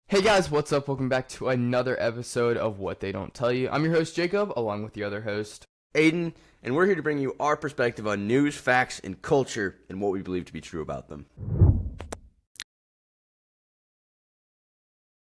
Hey guys, what's up? Welcome back to another episode of What They Don't Tell You. I'm your host, Jacob, along with the other host, Aiden, and we're here to bring you our perspective on news, facts, and culture, and what we believe to be true about them.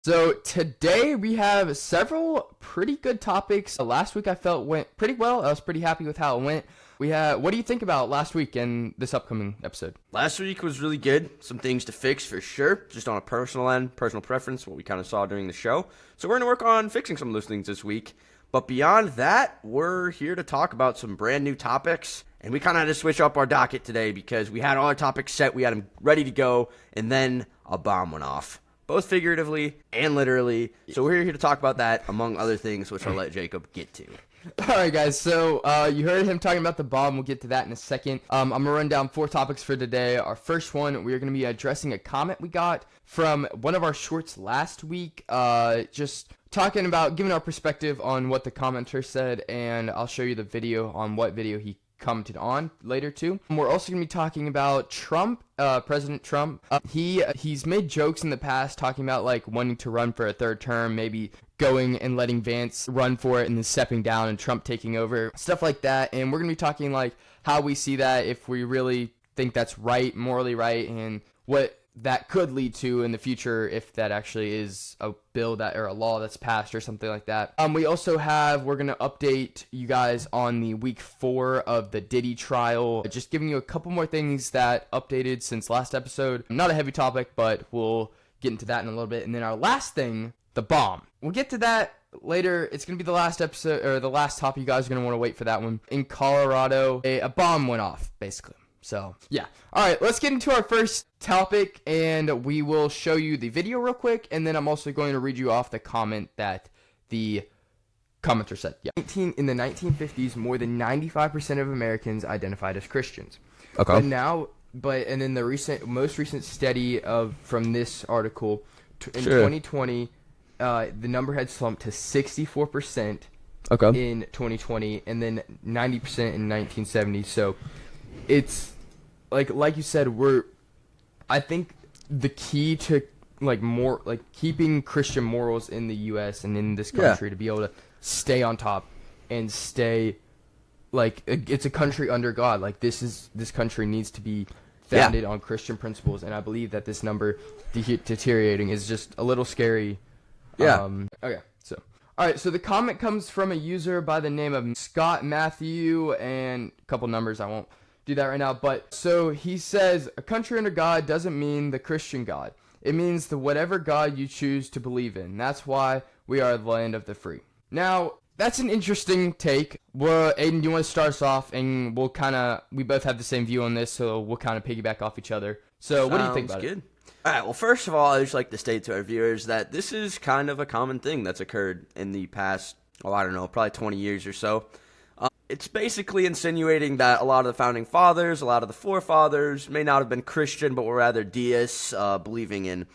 So today we have several pretty good topics. Last week I felt went pretty well. I was pretty happy with how it went. What do you think about last week and this upcoming episode? Last week was really good. Some things to fix for sure, just on a personal end, personal preference, what we kind of saw during the show. So we're going to work on fixing some of those things this week. But beyond that, we're here to talk about some brand new topics. And we kind of had to switch up our docket today because we had all our topics set, we had them ready to go, and then a bomb went off. Both figuratively and literally. So we're here to talk about that, among other things, which I'll let Jacob get to. All right, guys. So you heard him talking about the bomb. We'll get to that in a second. I'm going to run down 4 topics for today. Our first one, we are going to be addressing a comment we got from one of our shorts last week. Just talking about giving our perspective on what the commenter said, and I'll show you the video on what video he commented on later too. We're also going to be talking about Trump, President Trump. He's made jokes in the past talking about like wanting to run for a third term, maybe going and letting Vance run for it and then stepping down and Trump taking over, stuff like that. And we're going to be talking like how we see that, if we really think that's right, morally right, and what that could lead to in the future if that actually is a bill that or a law that's passed or something like that. We're going to update you guys on the week 4 of the Diddy trial, just giving you a couple more things that updated since last episode. Not a heavy topic, but we'll get into that in a little bit. And then our last thing, the bomb. We'll get to that later. It's going to be the last episode, or the last topic. You guys are going to want to wait for that one. In Colorado, a bomb went off, basically. So, yeah. All right, let's get into our first topic, and we will show you the video real quick, and then I'm also going to read you off the comment that the commenter said. Yeah. In the 1950s, more than 95% of Americans identified as Christians. Okay. And then the most recent study from this article, in 2020, the number had slumped to 64% in 2020, and then 90% in 1970. So, it's like you said, I think the key to keeping Christian morals in the U.S. and in this country to be able to stay on top and stay it's a country under God. Like this country needs to be founded on Christian principles, and I believe that this number deteriorating is just a little scary. Yeah. Okay. So. All right, so the comment comes from a user by the name of Scott Matthew, and a couple numbers. I won't do that right now, but so he says, a country under God doesn't mean the Christian God. It means the whatever God you choose to believe in. That's why we are the land of the free. Now, that's an interesting take. Well, Aiden, do you want to start us off, and we both have the same view on this, so we'll kind of piggyback off each other. So what do you think about it? All right, well, first of all, I'd just like to state to our viewers that this is kind of a common thing that's occurred in the past, probably 20 years or so. It's basically insinuating that a lot of the founding fathers, a lot of the forefathers may not have been Christian, but were rather deists, believing in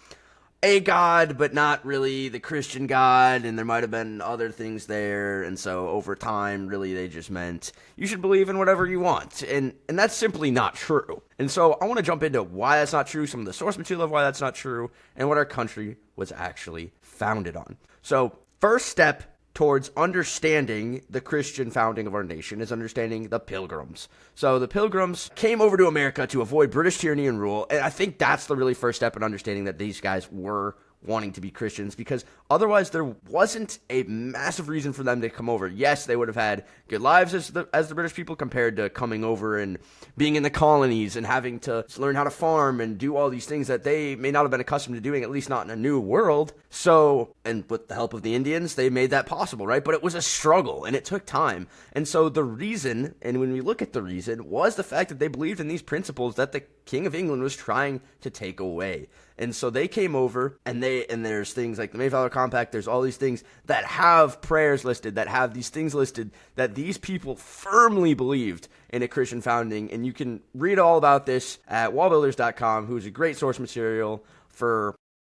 a God, but not really the Christian God, and there might have been other things there, and so over time, really, they just meant you should believe in whatever you want, and that's simply not true. And so I want to jump into why that's not true, some of the source material of why that's not true, and what our country was actually founded on. So, first step towards understanding the Christian founding of our nation is understanding the Pilgrims. So the Pilgrims came over to America to avoid British tyranny and rule, and I think that's the really first step in understanding that these guys were wanting to be Christians, because otherwise there wasn't a massive reason for them to come over. Yes, they would have had good lives as the British people compared to coming over and being in the colonies and having to learn how to farm and do all these things that they may not have been accustomed to doing, at least not in a new world. So, and with the help of the Indians, they made that possible, right? But it was a struggle, and it took time. And so the reason, and when we look at the reason, was the fact that they believed in these principles that the King of England was trying to take away. And so they came over, and there's things like the Mayflower Compact, there's all these things that have prayers listed, that have these things listed, that these people firmly believed in a Christian founding. And you can read all about this at wallbuilders.com, who's a great source material for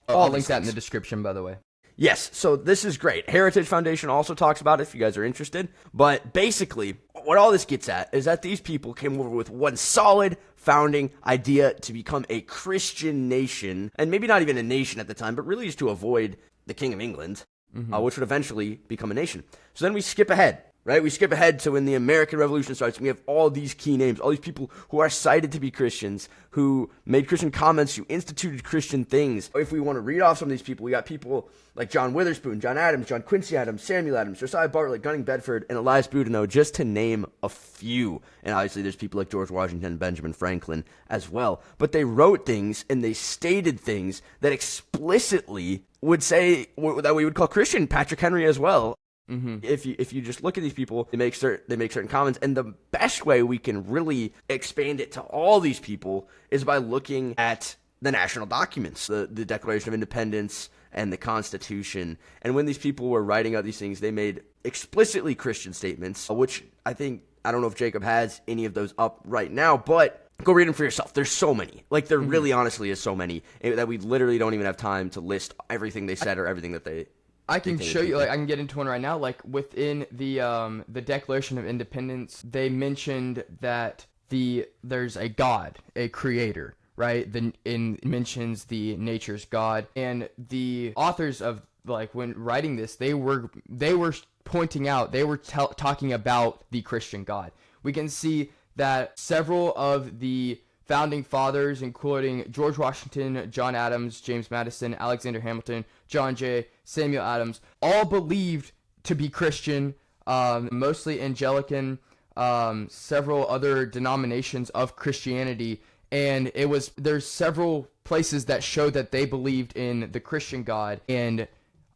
all I'll link that in the description, by the way. Yes, so this is great. Heritage Foundation also talks about it if you guys are interested. But basically, what all this gets at is that these people came over with one solid founding idea to become a Christian nation, and maybe not even a nation at the time, but really just to avoid the King of England, which would eventually become a nation. So then we skip ahead, right? We skip ahead to when the American Revolution starts, and we have all these key names, all these people who are cited to be Christians, who made Christian comments, who instituted Christian things. If we want to read off some of these people, we got people like John Witherspoon, John Adams, John Quincy Adams, Samuel Adams, Josiah Bartlett, Gunning Bedford, and Elias Boudinot, just to name a few. And obviously there's people like George Washington and Benjamin Franklin as well. But they wrote things and they stated things that explicitly would say that we would call Christian. Patrick Henry as well. If you just look at these people, they make certain comments, and the best way we can really expand it to all these people is by looking at the national documents, the Declaration of Independence and the Constitution. And when these people were writing out these things, they made explicitly Christian statements, which I don't know if Jacob has any of those up right now, but go read them for yourself. There's so many. Like, there really honestly is so many that we literally don't even have time to list everything they said or everything that they... I can show you, like, I can get into one right now. Like, within the Declaration of Independence, they mentioned that there's a God, a creator, right? Mentions the nature's God. And the authors of, like, when writing this, they were pointing out, they were talking about the Christian God. We can see that several of the founding fathers, including George Washington, John Adams, James Madison, Alexander Hamilton, John Jay, Samuel Adams, all believed to be Christian, mostly Anglican, several other denominations of Christianity, and there's several places that show that they believed in the Christian God, and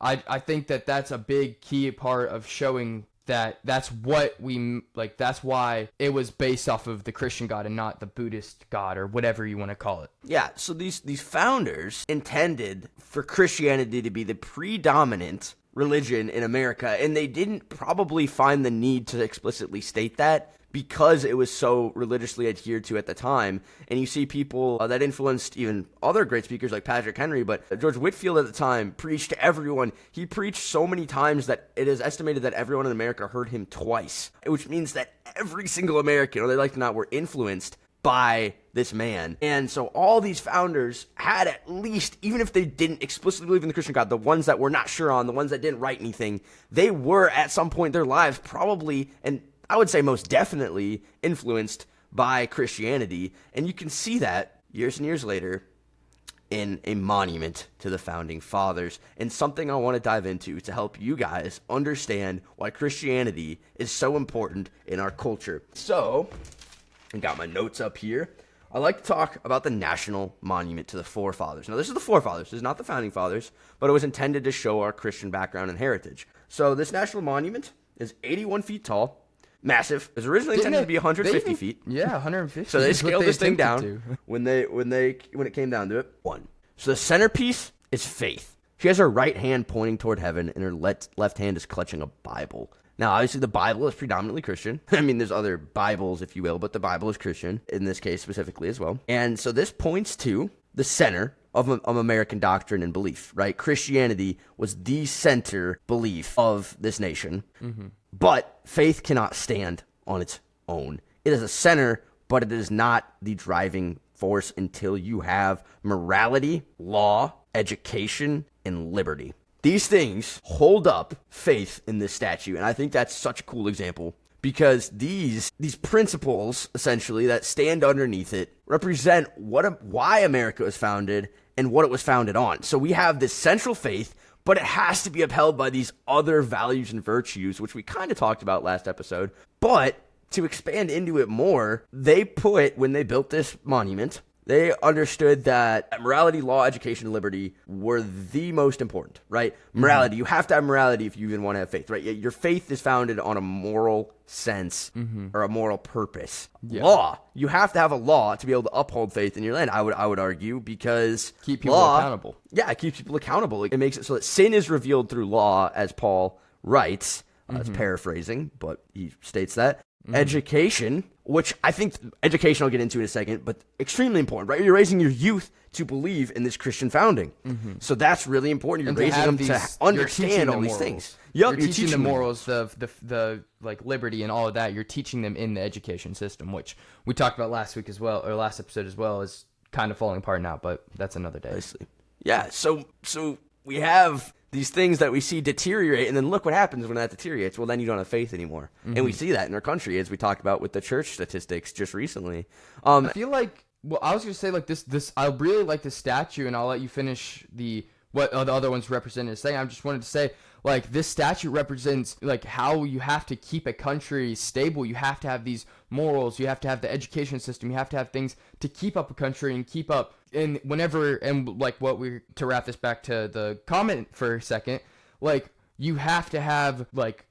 I think that that's a big key part of showing that's why it was based off of the Christian God and not the Buddhist God or whatever you want to call it. Yeah, so these founders intended for Christianity to be the predominant religion in America, and they didn't probably find the need to explicitly state that because it was so religiously adhered to at the time. And you see people that influenced even other great speakers like Patrick Henry, but George Whitefield at the time preached to everyone. He preached so many times that it is estimated that everyone in America heard him twice, which means that every single American, whether they like it or not, were influenced by this man. And so all these founders had at least, even if they didn't explicitly believe in the Christian God, the ones that were not sure on, the ones that didn't write anything, they were at some point in their lives probably, and I would say most definitely, influenced by Christianity. And you can see that years and years later in a monument to the founding fathers, and something I want to dive into to help you guys understand why Christianity is so important in our culture. So, I got my notes up here. I like to talk about the National Monument to the Forefathers. Now, this is the forefathers. This is not the founding fathers, but it was intended to show our Christian background and heritage. So, this national monument is 81 feet tall. Massive. It was originally intended to be 150 feet. Yeah, 150. So they scaled this thing down when it came down to it. One. So the centerpiece is Faith. She has her right hand pointing toward heaven, and her left hand is clutching a Bible. Now, obviously, the Bible is predominantly Christian. I mean, there's other Bibles, if you will, but the Bible is Christian, in this case specifically as well. And so this points to the center of American doctrine and belief, right? Christianity was the center belief of this nation. Mm-hmm. But faith cannot stand on its own. It is a center, but it is not the driving force until you have morality, law, education, and liberty. These things hold up faith in this statue, and I think that's such a cool example because these principles, essentially, that stand underneath it represent why America was founded and what it was founded on. So we have this central faith, but it has to be upheld by these other values and virtues, which we kind of talked about last episode. But to expand into it more, when they built this monument, they understood that morality, law, education, and liberty were the most important, right? Morality, you have to have morality if you even want to have faith, right? Your faith is founded on a moral sense or a moral purpose. Yeah. Law, you have to have a law to be able to uphold faith in your land, I would argue, because keep people accountable. Yeah, it keeps people accountable. It makes it so that sin is revealed through law, as Paul writes. It's paraphrasing, but he states that. education, which I think education I'll get into in a second, but extremely important, right? You're raising your youth to believe in this Christian founding. So that's really important. You're raising them to understand all these things. You're teaching the morals, the like liberty and all of that. You're teaching them in the education system, which we talked about last week as well, or last episode as well, is kind of falling apart now, but that's another day. Yeah, so we have these things that we see deteriorate, and then look what happens when that deteriorates. Well, then you don't have faith anymore. And we see that in our country, as we talked about with the church statistics just recently. I feel like, well, I was going to say, like, this I really like this statue, and I'll let you finish what the other ones represented saying. I just wanted to say, like, this statue represents, like, how you have to keep a country stable. You have to have these morals. You have to have the education system. You have to have things to keep up a country and keep up. And whenever, and like to wrap this back to the comment for a second, like, you have to have, like,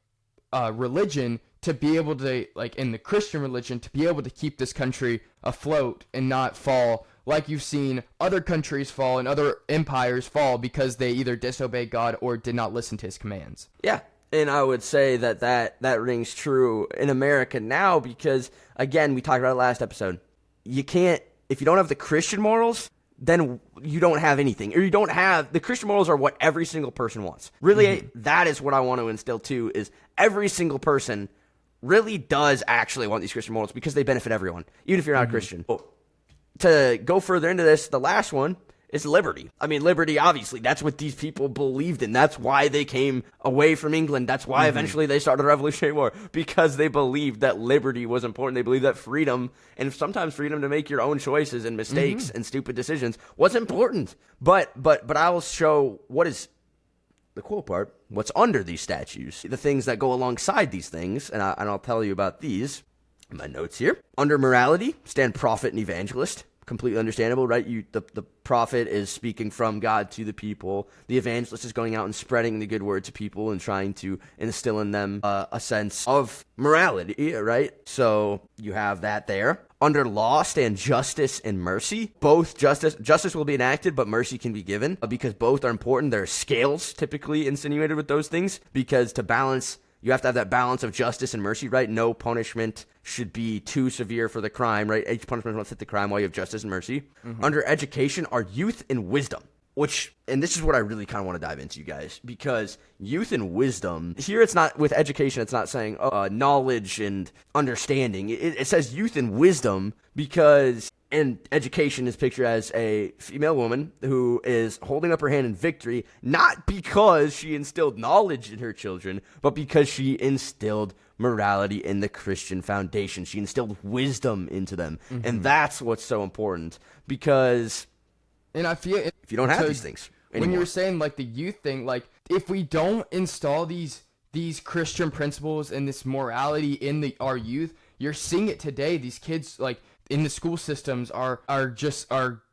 religion to be able to, like, in the Christian religion, to be able to keep this country afloat and not fall like you've seen other countries fall and other empires fall because they either disobeyed God or did not listen to his commands. Yeah, and I would say that rings true in America now because, again, we talked about it last episode. You can't, if you don't have the Christian morals, then you don't have anything. Or you don't have, the Christian morals are what every single person wants. Really, that is what I want to instill too, is every single person really does actually want these Christian morals because they benefit everyone, even if you're not a Christian. To go further into this, the last one is liberty. I mean, liberty, obviously, that's what these people believed in. That's why they came away from England. That's why eventually they started the Revolutionary War, because they believed that liberty was important. They believed that freedom, and sometimes freedom to make your own choices and mistakes and stupid decisions, was important. But I will show what is the cool part, what's under these statues, the things that go alongside these things, and I'll tell you about these. My notes here. Under morality, stand prophet and evangelist. Completely understandable, right? The prophet is speaking from God to the people. The evangelist is going out and spreading the good word to people and trying to instill in them a sense of morality, right? So you have that there. Under law, stand justice and mercy. Both justice will be enacted, but mercy can be given because both are important. There are scales typically insinuated with those things because to balance, you have to have that balance of justice and mercy, right? No punishment should be too severe for the crime, right? Each punishment must fit the crime while you have justice and mercy. Under education are youth and wisdom, and this is what I really kind of want to dive into, you guys, because youth and wisdom, here it's not, with education, it's not saying knowledge and understanding. It says youth and wisdom because, and education is pictured as a female woman who is holding up her hand in victory, not because she instilled knowledge in her children, but because she instilled morality in the Christian foundation. She instilled wisdom into them. And that's what's so important because, and I feel if you don't have these things anymore. When you were saying, like, the youth thing, like, if we don't install these Christian principles and this morality in our youth, you're seeing it today. These kids, like, in the school systems are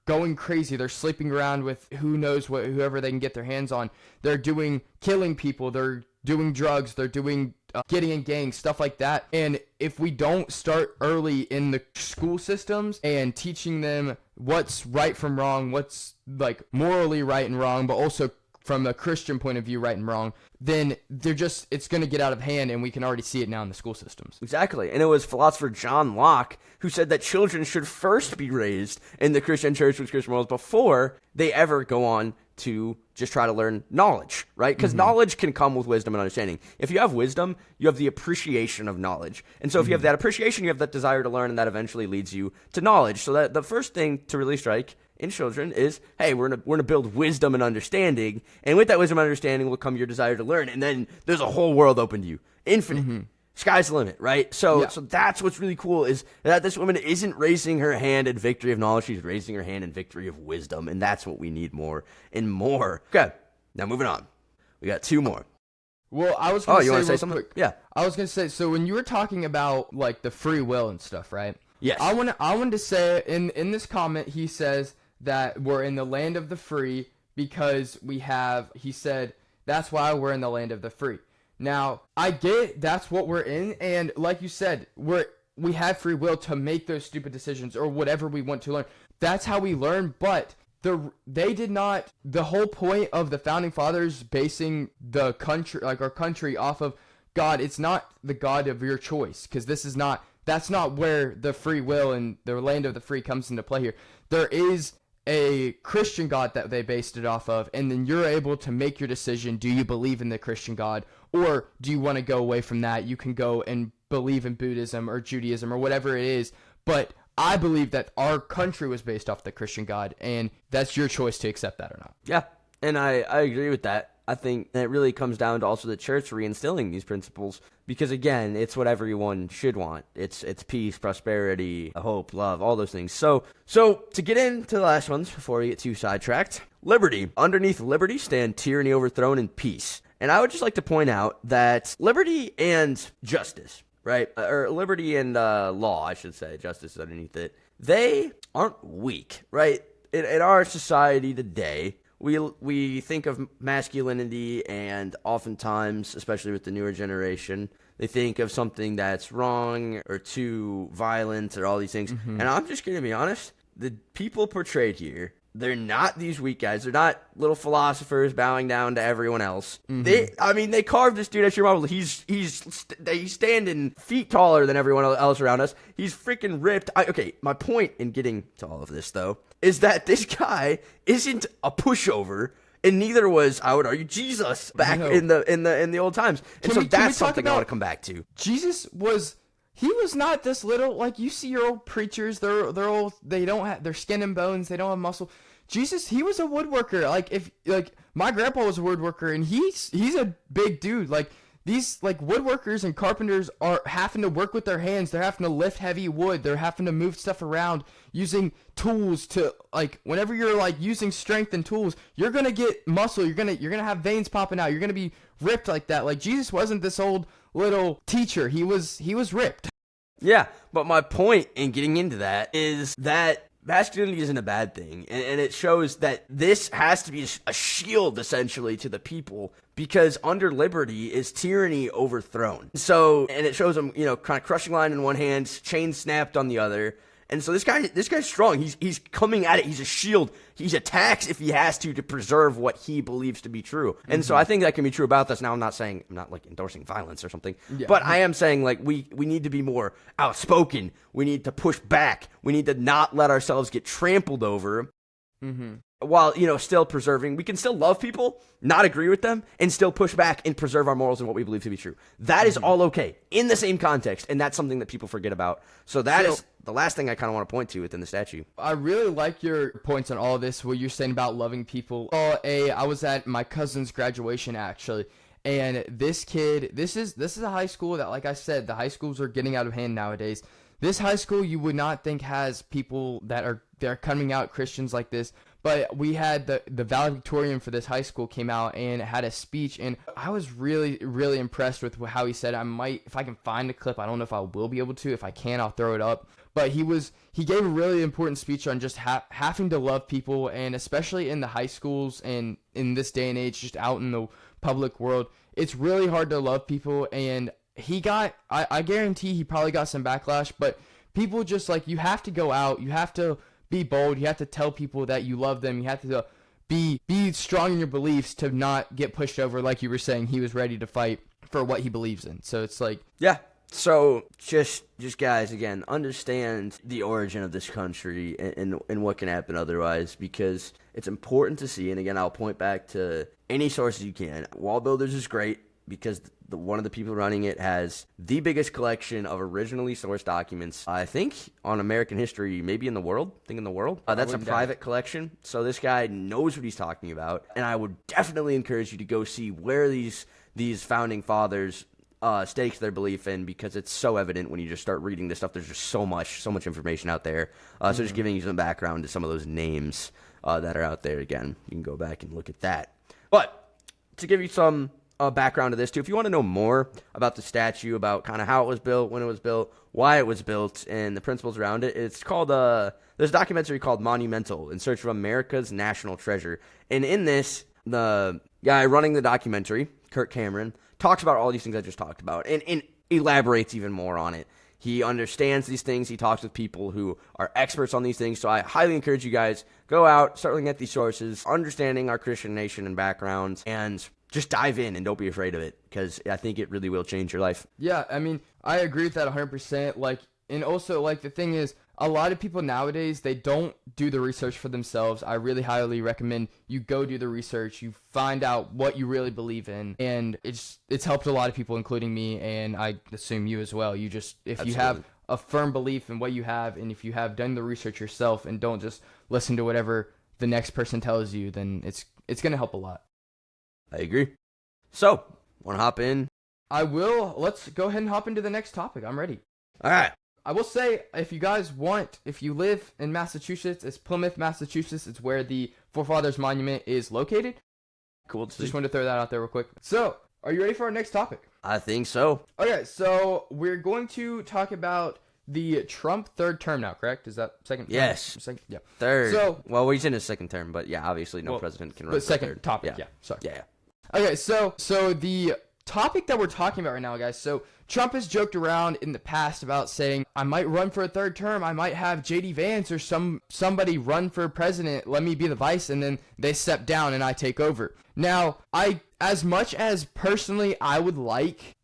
going crazy. They're sleeping around with who knows what, whoever they can get their hands on. They're killing people. They're doing drugs. They're doing getting in gangs, stuff like that. And if we don't start early in the school systems and teaching them what's right from wrong, what's, like, morally right and wrong, but also from a Christian point of view, right and wrong, then it's going to get out of hand, and we can already see it now in the school systems. Exactly. And it was philosopher John Locke who said that children should first be raised in the Christian church with Christian morals before they ever go on to just try to learn knowledge, right? Because knowledge can come with wisdom and understanding. If you have wisdom, you have the appreciation of knowledge. And so if you have that appreciation, you have that desire to learn, and that eventually leads you to knowledge. So that the first thing to really strike in children is, hey, we're gonna build wisdom and understanding, and with that wisdom and understanding will come your desire to learn, and then there's a whole world open to you, infinite. Sky's the limit, right? So that's what's really cool, is that this woman isn't raising her hand in victory of knowledge, she's raising her hand in victory of wisdom, and that's what we need more and more. Okay, now moving on. We got two more. Well, I was going to say, you want to say something? Quick, yeah. I was going to say, so when you were talking about, like, the free will and stuff, right? Yes. I wanted to say, in this comment, he says that we're in the land of the free because he said, that's why we're in the land of the free. Now, I get that's what we're in, and like you said, we have free will to make those stupid decisions or whatever we want to learn. That's how we learn, but they did not. The whole point of the founding fathers basing the country, like our country, off of God, it's not the God of your choice, because that's not where the free will and the land of the free comes into play here. There is a Christian God that they based it off of, and then you're able to make your decision. Do you believe in the Christian God, or do you want to go away from that? You can go and believe in Buddhism or Judaism or whatever it is, but I believe that our country was based off the Christian God, and that's your choice to accept that or not. Yeah, and I agree with that. I think that it really comes down to also the church reinstilling these principles, because again, it's what everyone should want. It's peace, prosperity, hope, love, all those things. So to get into the last ones before we get too sidetracked, liberty. Underneath liberty stand tyranny overthrown and peace. And I would just like to point out that liberty and justice, right, or liberty and law, I should say, justice is underneath it, they aren't weak, right? In our society today, we think of masculinity, and oftentimes, especially with the newer generation, they think of something that's wrong or too violent or all these things. And I'm just going to be honest, the people portrayed here, they're not these weak guys. They're not little philosophers bowing down to everyone else. They carved this dude at your model. He's standing feet taller than everyone else around us. He's freaking ripped. Okay, my point in getting to all of this, though, is that this guy isn't a pushover, and neither was, I would argue, Jesus back in the old times. And that's something I want to come back to. Jesus was. He was not this little, like, you see your old preachers, they're old, they don't have, they're skin and bones, they don't have muscle. Jesus, he was a woodworker. My grandpa was a woodworker, and he's a big dude. Like, these, like, woodworkers and carpenters are having to work with their hands. They're having to lift heavy wood. They're having to move stuff around using tools to, like, whenever you're, like, using strength and tools, you're gonna get muscle. You're gonna have veins popping out. You're gonna be ripped like that. Like, Jesus wasn't this old little teacher. He was ripped. Yeah, but my point in getting into that is that masculinity isn't a bad thing, and it shows that this has to be a shield, essentially, to the people, because under liberty is tyranny overthrown. So, and it shows him, kind of crushing line in one hand, chain snapped on the other. And so this guy's strong. He's coming at it. He's a shield. He attacks if he has to preserve what he believes to be true. And so I think that can be true about this. Now, I'm not like endorsing violence or something, but I am saying, like, we need to be more outspoken. We need to push back. We need to not let ourselves get trampled over. While, still preserving, we can still love people, not agree with them, and still push back and preserve our morals and what we believe to be true. That is all okay in the same context, and that's something that people forget about. So that is the last thing I kind of want to point to within the statue. I really like your points on all of this, what you're saying about loving people. I was at my cousin's graduation, actually, and this kid, this is a high school that, like I said, the high schools are getting out of hand nowadays. This high school you would not think has people they're coming out Christians like this. But we had the valedictorian for this high school came out and had a speech, and I was really, really impressed with how he said. If I can find a clip, I don't know if I will be able to. If I can, I'll throw it up. But he gave a really important speech on just having to love people, and especially in the high schools and in this day and age, just out in the public world, it's really hard to love people. And I guarantee he probably got some backlash, but people just, like, you have to go out, you have to be bold. You have to tell people that you love them. You have to be strong in your beliefs to not get pushed over. Like you were saying, he was ready to fight for what he believes in. So it's like, yeah. So just guys, again, understand the origin of this country and what can happen otherwise, because it's important to see. And again, I'll point back to any sources you can. Wall Builders is great because one of the people running it has the biggest collection of originally sourced documents, I think, on American history, maybe in the world. That's a private collection. So this guy knows what he's talking about. And I would definitely encourage you to go see where these founding fathers staked their belief in, because it's so evident when you just start reading this stuff. There's just so much information out there. So just giving you some background to some of those names that are out there. Again, you can go back and look at that. But to give you some background to this too, if you want to know more about the statue, about kind of how it was built, when it was built, why it was built, and the principles around it, it's called there's a documentary called Monumental: In Search of America's National Treasure. And in this, the guy running the documentary, Kirk Cameron, talks about all these things I just talked about and elaborates even more on it. He understands these things. He talks with people who are experts on these things. So I highly encourage you guys, go out, start looking at these sources, understanding our Christian nation and backgrounds, and just dive in and don't be afraid of it, because I think it really will change your life. Yeah, I mean, I agree with that 100%. Like, and also, like, the thing is, a lot of people nowadays, they don't do the research for themselves. I really highly recommend you go do the research. You find out what you really believe in, and it's helped a lot of people, including me, and I assume you as well. You just, if you have a firm belief in what you have, and if you have done the research yourself and don't just listen to whatever the next person tells you, then it's going to help a lot. I agree. So, want to hop in? I will. Let's go ahead and hop into the next topic. I'm ready. All right. I will say, if you guys want, if you live in Massachusetts, it's Plymouth, Massachusetts. It's where the Forefathers Monument is located. Cool to see. Just wanted to throw that out there real quick. So, are you ready for our next topic? I think so. Okay, so we're going to talk about the Trump third term now, correct? Is that second term? Yes. Second? Yeah. Third. So, well, he's in his second term, but yeah, obviously no president can run but for second third. topic, yeah. Sorry. Yeah. Okay, so the topic that we're talking about right now, guys, so Trump has joked around in the past about saying, I might run for a third term, I might have J.D. Vance or somebody run for president, let me be the vice, and then they step down and I take over. Now, as much as personally I would like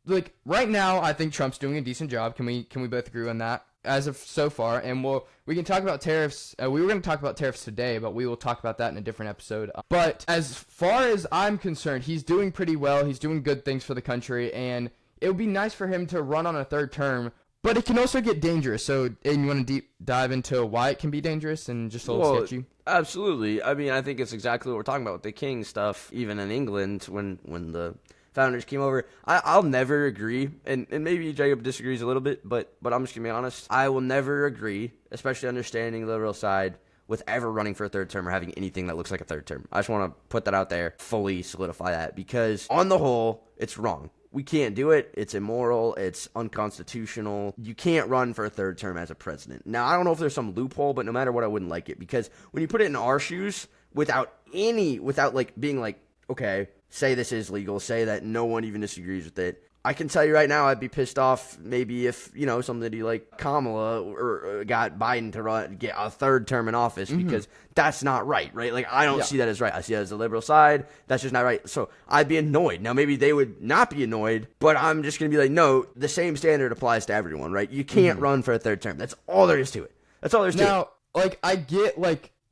right now, I think Trump's doing a decent job. Can we both agree on that as of so far? And we can talk about tariffs. We were going to talk about tariffs today, but we will talk about that in a different episode. But as far as I'm concerned, he's doing pretty well. He's doing good things for the country, and it would be nice for him to run on a third term. But it can also get dangerous. So, and you want to deep dive into why it can be dangerous and just a little sketchy? Absolutely. I mean, I think it's exactly what we're talking about with the king stuff. Even in England, when the founders came over, I'll never agree, and maybe Jacob disagrees a little bit, but I'm just gonna be honest. I will never agree, especially understanding the liberal side, with ever running for a third term or having anything that looks like a third term. I just want to put that out there, fully solidify that, because on the whole, it's wrong. We can't do it. It's immoral. It's unconstitutional. You can't run for a third term as a president. Now, I don't know if there's some loophole, but no matter what, I wouldn't like it, because when you put it in our shoes, without like being like, okay, say this is legal, say that no one even disagrees with it, I can tell you right now, I'd be pissed off maybe if, somebody like Kamala or got Biden to get a third term in office, because that's not right? Like, I don't see that as right. I see that as the liberal side. That's just not right. So I'd be annoyed. Now, maybe they would not be annoyed, but I'm just going to be like, no, the same standard applies to everyone, right? You can't run for a third term. That's all there is to it. That's all there is to it. Now, I get,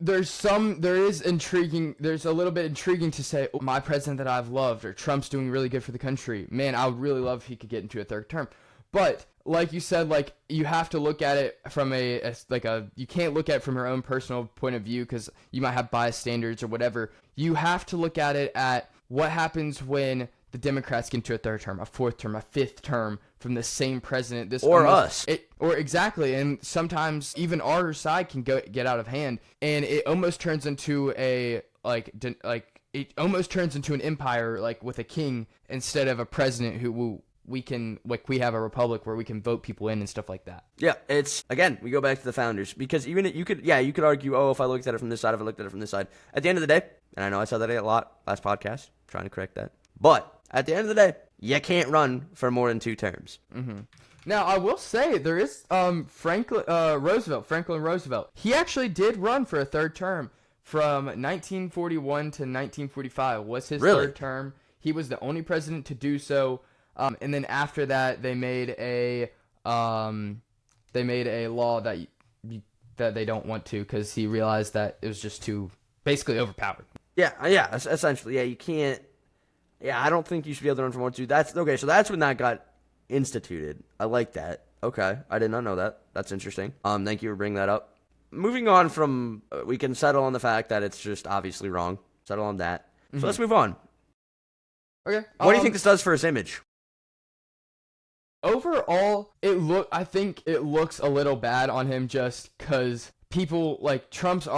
there's a little bit intriguing to say, oh, my president that I've loved, or Trump's doing really good for the country. Man, I would really love if he could get into a third term. But like you said, you have to look at it from you can't look at it from your own personal point of view, because you might have biased standards or whatever. You have to look at it at what happens when the Democrats get into a third term, a fourth term, a fifth term from the same president. Exactly. And sometimes even our side can get out of hand, and it almost turns into it almost turns into an empire, with a king instead of a president who we have a republic where we can vote people in and stuff like that. Yeah, it's, again, we go back to the founders, because even you could argue, oh, if I looked at it from this side, if I looked at it from this side. At the end of the day, and I know I said that a lot last podcast, trying to correct that, but at the end of the day, you can't run for more than 2 terms. Mm-hmm. Now, I will say there is Franklin Roosevelt. He actually did run for a third term from 1941 to 1945. Was his third term. He was the only president to do so. And then after that, they made a law that they don't want to, because he realized that it was just too basically overpowered. Yeah, essentially. Yeah, you can't. Yeah, I don't think you should be able to run for more than 2. That's okay. So that's when that got instituted. I like that. Okay, I did not know that. That's interesting. Thank you for bringing that up. Moving on from, we can settle on the fact that it's just obviously wrong. Settle on that. So let's move on. Okay. What do you think this does for his image? Overall, I think it looks a little bad on him, just because people Trump's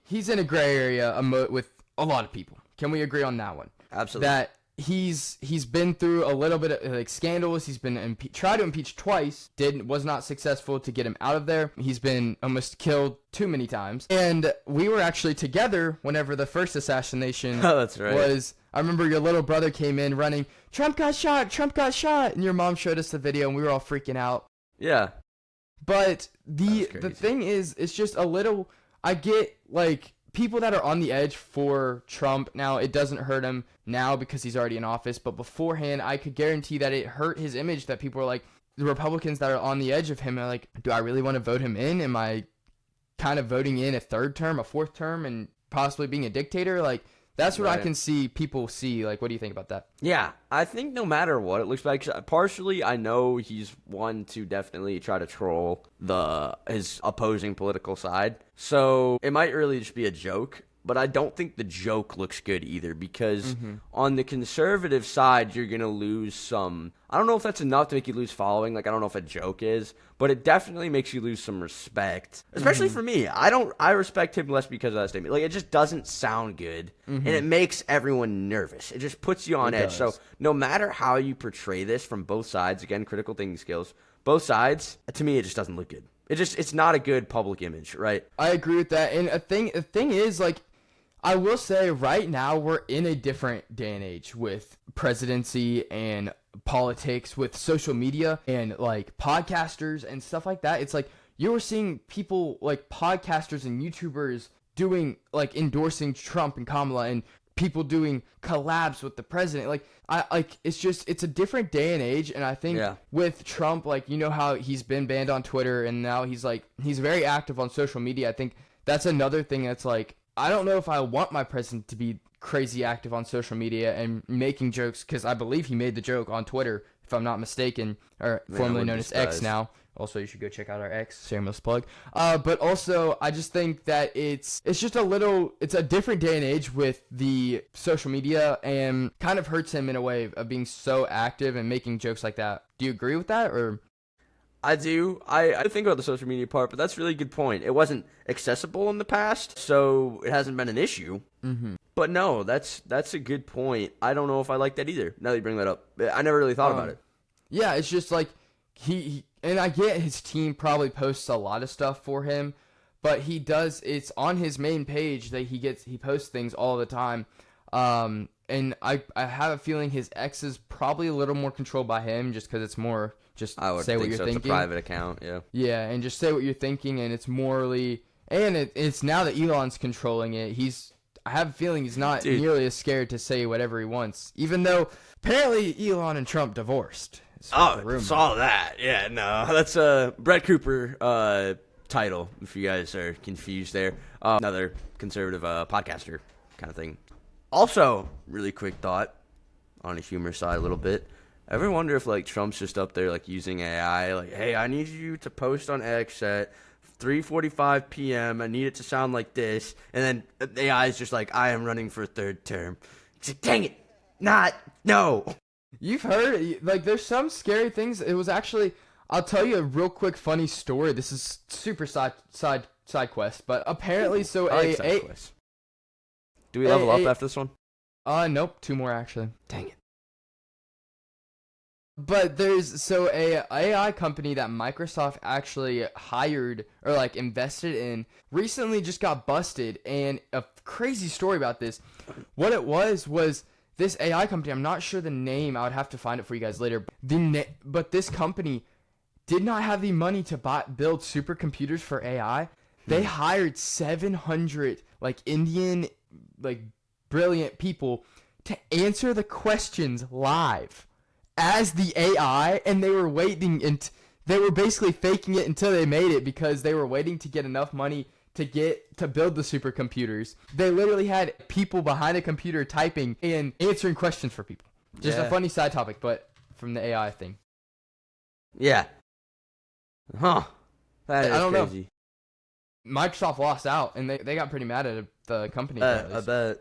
he's in a gray area with a lot of people. Can we agree on that one? Absolutely. That he's been through a little bit of scandals. He's been tried to impeach twice, was not successful to get him out of there. He's been almost killed too many times. And we were actually together whenever the first assassination that's right. was. I remember your little brother came in running, Trump got shot, and your mom showed us the video, and we were all freaking out. Yeah. But the That's crazy. thing is, it's just a little. I get like people that are on the edge for Trump. Now it doesn't hurt him now because he's already in office, but beforehand, I could guarantee that it hurt his image. That people are like the Republicans that are on the edge of him are like, do I really want to vote him in? Am I kind of voting in a third term, a fourth term, and possibly being a dictator? Like that's what I can see people see. Like, what do you think about that? Yeah, I think no matter what it looks like, partially I know he's one to definitely try to troll his opposing political side. So it might really just be a joke, but I don't think the joke looks good either because on the conservative side, you're going to lose some. I don't know if that's enough to make you lose following. Like, I don't know if a joke is, but it definitely makes you lose some respect, especially for me. I respect him less because of that statement. Like, it just doesn't sound good, and it makes everyone nervous. It just puts you on edge. So no matter how you portray this from both sides, again, critical thinking skills, both sides, to me, it just doesn't look good. It's not a good public image, right? I agree with that. And a thing is, like, I will say right now we're in a different day and age with presidency and politics, with social media and like podcasters and stuff like that. It's like you were seeing people like podcasters and YouTubers doing like endorsing Trump and Kamala, and people doing collabs with the president. Like it's a different day and age. And I think with Trump, like, you know how he's been banned on Twitter and now he's very active on social media. I think that's another thing that's like, I don't know if I want my president to be crazy active on social media and making jokes, because I believe he made the joke on Twitter, if I'm not mistaken, or formerly known as X now. Also, you should go check out our X, shameless plug. But also, I just think that it's just it's a different day and age with the social media, and kind of hurts him in a way of being so active and making jokes like that. Do you agree with that, or? I do. I think about the social media part, but that's a really good point. It wasn't accessible in the past, so it hasn't been an issue. But no, that's a good point. I don't know if I like that either, now that you bring that up. I never really thought about it. Yeah, it's just like he and I get his team probably posts a lot of stuff for him, but it's on his main page that he posts things all the time. And I have a feeling his X is probably a little more controlled by him, just because it's more just say what you're thinking. It's a private account, yeah. Yeah, and just say what you're thinking, and it's morally, and it's now that Elon's controlling it. I have a feeling he's not nearly as scared to say whatever he wants, even though apparently Elon and Trump divorced. Oh, saw that. Yeah, no, that's a Brett Cooper title, if you guys are confused there. Another conservative podcaster kind of thing. Also, really quick thought on a humor side a little bit. Ever wonder if like Trump's just up there like using AI, like, hey, I need you to post on X at 3:45 p.m. I need it to sound like this, and then AI is just like, I am running for a third term. It's like, dang it, no. You've heard, like, there's some scary things. It was actually, I'll tell you a real quick funny story. This is super side quest, but apparently, so I like side quests. Do we level up after this one? Nope, 2 more actually. Dang it. But there's a AI company that Microsoft actually hired or like invested in recently just got busted, and a crazy story about this. What it was this AI company, I'm not sure the name, I would have to find it for you guys later. But this company did not have the money to build supercomputers for AI. They hired 700 like Indian like brilliant people to answer the questions live as the AI, and they were waiting, and they were basically faking it until they made it because they were waiting to get enough money to build the supercomputers. They literally had people behind a computer typing and answering questions for people. Just a funny side topic, but from the AI thing. Yeah. Huh. That is I don't crazy. know. Microsoft lost out, and they got pretty mad at the company. I bet.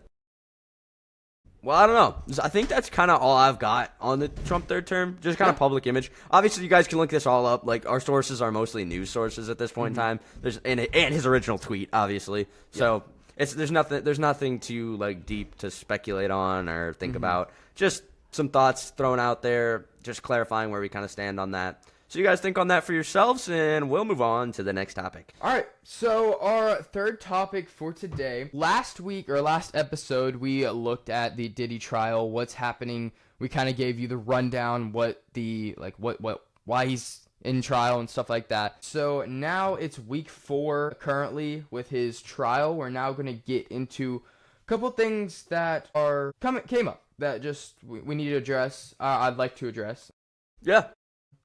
Well, I don't know. I think that's kind of all I've got on the Trump third term. Just kind of public image. Obviously, you guys can look this all up. Like, our sources are mostly news sources at this point in time. There's and his original tweet, obviously. So there's nothing too like deep to speculate on or think about. Just some thoughts thrown out there. Just clarifying where we kind of stand on that. So you guys think on that for yourselves, and we'll move on to the next topic. All right, so our third topic for today. Last episode, we looked at the Diddy trial, what's happening. We kind of gave you the rundown, why he's in trial and stuff like that. So now it's week 4 currently with his trial. We're now going to get into a couple things that came up that just we need to address. I'd like to address. Yeah.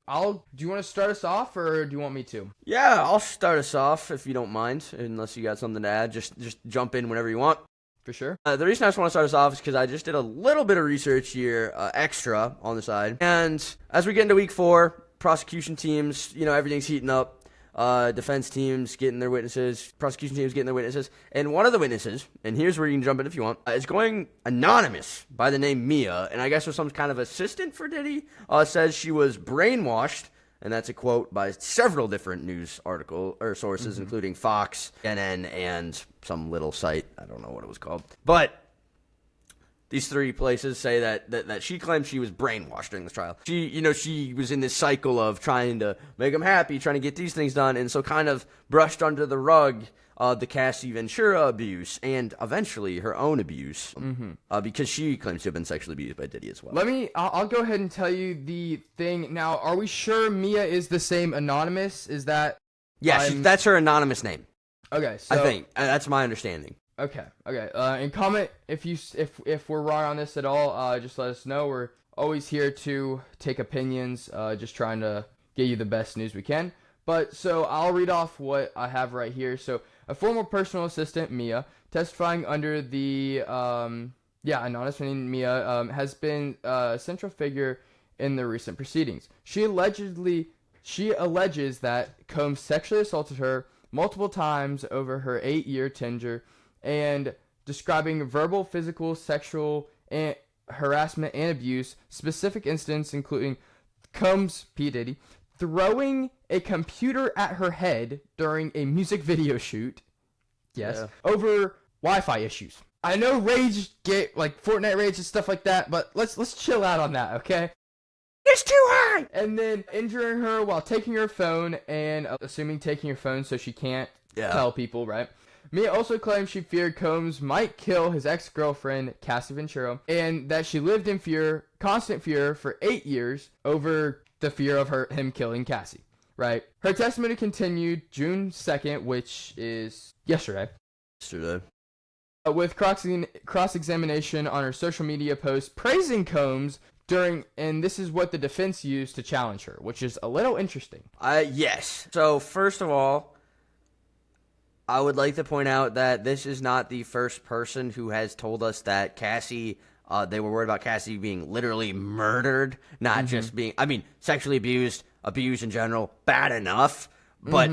Do you want to start us off, or do you want me to? Yeah, I'll start us off if you don't mind, unless you got something to add. Just jump in whenever you want. For sure. The reason I just want to start us off is because I just did a little bit of research here, extra on the side. And as we get into week 4, prosecution teams, everything's heating up. Defense teams getting their witnesses, prosecution teams getting their witnesses. And one of the witnesses, and here's where you can jump in if you want, is going anonymous by the name Mia. And I guess was some kind of assistant for Diddy. Says she was brainwashed. And that's a quote by several different news sources, including Fox, CNN, and some little site. I don't know what it was called. But these 3 places say that she claims she was brainwashed during this trial. She was in this cycle of trying to make him happy, trying to get these things done, and so kind of brushed under the rug the Cassie Ventura abuse and eventually her own abuse because she claims to have been sexually abused by Diddy as well. I'll go ahead and tell you the thing. Now, are we sure Mia is the same anonymous? Is that? Yeah, that's her anonymous name. Okay, so I think that's my understanding. Okay. And comment if we're wrong on this at all. Just let us know. We're always here to take opinions. Just trying to get you the best news we can. But so I'll read off what I have right here. So a former personal assistant, Mia, testifying under the anonymous name Mia, has been a central figure in the recent proceedings. She alleges that Combs sexually assaulted her multiple times over her 8-year tenure, and describing verbal, physical, sexual, and harassment and abuse, specific incidents including Combs, P. Diddy, throwing a computer at her head during a music video shoot. Yes. Yeah. Over Wi-Fi issues. I know rage get like Fortnite rage and stuff like that, but let's chill out on that, okay? It's too high! And then injuring her while taking her phone and assuming taking her phone so she can't tell people, right? Mia also claims she feared Combs might kill his ex-girlfriend, Cassie Ventura, and that she lived in constant fear for 8 years over the fear of him killing Cassie, right? Her testimony continued June 2nd, which is yesterday. With cross-examination on her social media post praising Combs and this is what the defense used to challenge her, which is a little interesting. Yes. So, first of all, I would like to point out that this is not the first person who has told us that Cassie, they were worried about Cassie being literally murdered, not just being, sexually abused in general, bad enough. But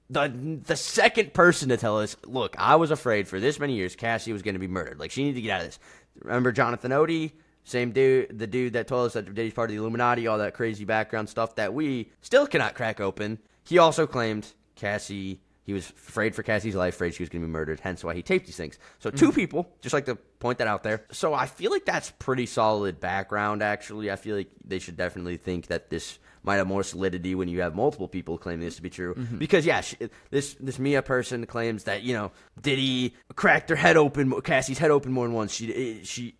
the second person to tell us, look, I was afraid for this many years Cassie was going to be murdered. Like, she needed to get out of this. Remember Jonathan Odie? Same dude, the dude that told us that Diddy's part of the Illuminati, all that crazy background stuff that we still cannot crack open. He also claimed he was afraid for Cassie's life, afraid she was going to be murdered, hence why he taped these things. So 2 people, just like to point that out there. So I feel like that's pretty solid background, actually. I feel like they should definitely think that this might have more solidity when you have multiple people claiming this to be true. Because, this Mia person claims that, Diddy cracked her head open, Cassie's head open more than once. He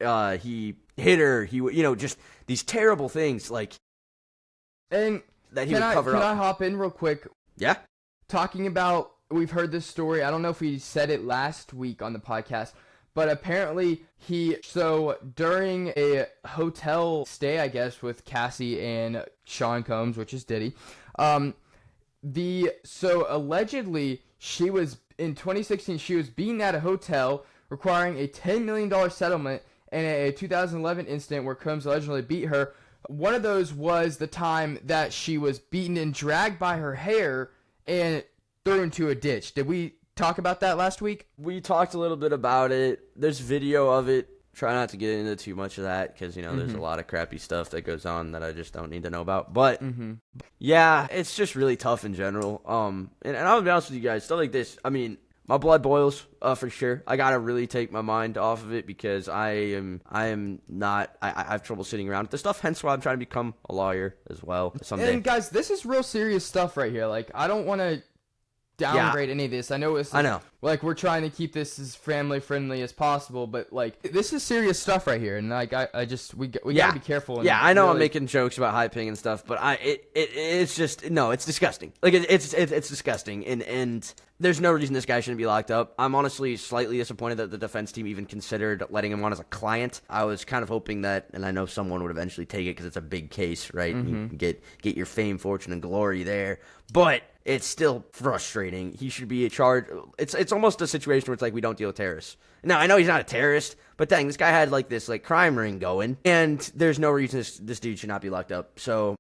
hit her, just these terrible things, like, and that he would cover up. Can I hop in real quick? Yeah. Talking about, we've heard this story, I don't know if we said it last week on the podcast, but apparently during a hotel stay, I guess, with Cassie and Sean Combs, which is Diddy, allegedly in 2016, she was beaten at a hotel, requiring a $10 million settlement, and a 2011 incident where Combs allegedly beat her. One of those was the time that she was beaten and dragged by her hair and threw into a ditch. Did we talk about that last week? We talked a little bit about it. There's video of it. Try not to get into too much of that because, there's a lot of crappy stuff that goes on that I just don't need to know about. But, yeah, it's just really tough in general. And I'll be honest with you guys, stuff like this, my blood boils, for sure. I gotta really take my mind off of it because I have trouble sitting around with this stuff, hence why I'm trying to become a lawyer as well someday. And guys, this is real serious stuff right here. Like, I don't want to downgrade any of this. I know I know. Like, we're trying to keep this as family friendly as possible, but like, this is serious stuff right here, and like, I just we gotta be careful. And I know really, I'm making jokes about hyping and stuff, but it's just no, it's disgusting. Like it's disgusting, and there's no reason this guy shouldn't be locked up. I'm honestly slightly disappointed that the defense team even considered letting him on as a client. I was kind of hoping that, and I know someone would eventually take it because it's a big case, right? You can get your fame, fortune, and glory there, but it's still frustrating. He should be charged. It's almost a situation where it's like we don't deal with terrorists. Now, I know he's not a terrorist, but dang, this guy had like this like crime ring going, and there's no reason this dude should not be locked up. So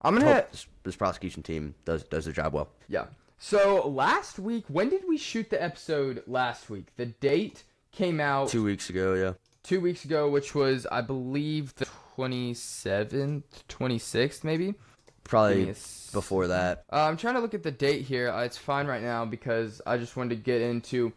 I'm gonna hope this prosecution team does their job well. Yeah. So last week, when did we shoot the episode last week? The date came out 2 weeks ago, yeah. 2 weeks ago, which was, I believe, the 27th, 26th, maybe? Probably before that. I'm trying to look at the date here. It's fine right now because I just wanted to get into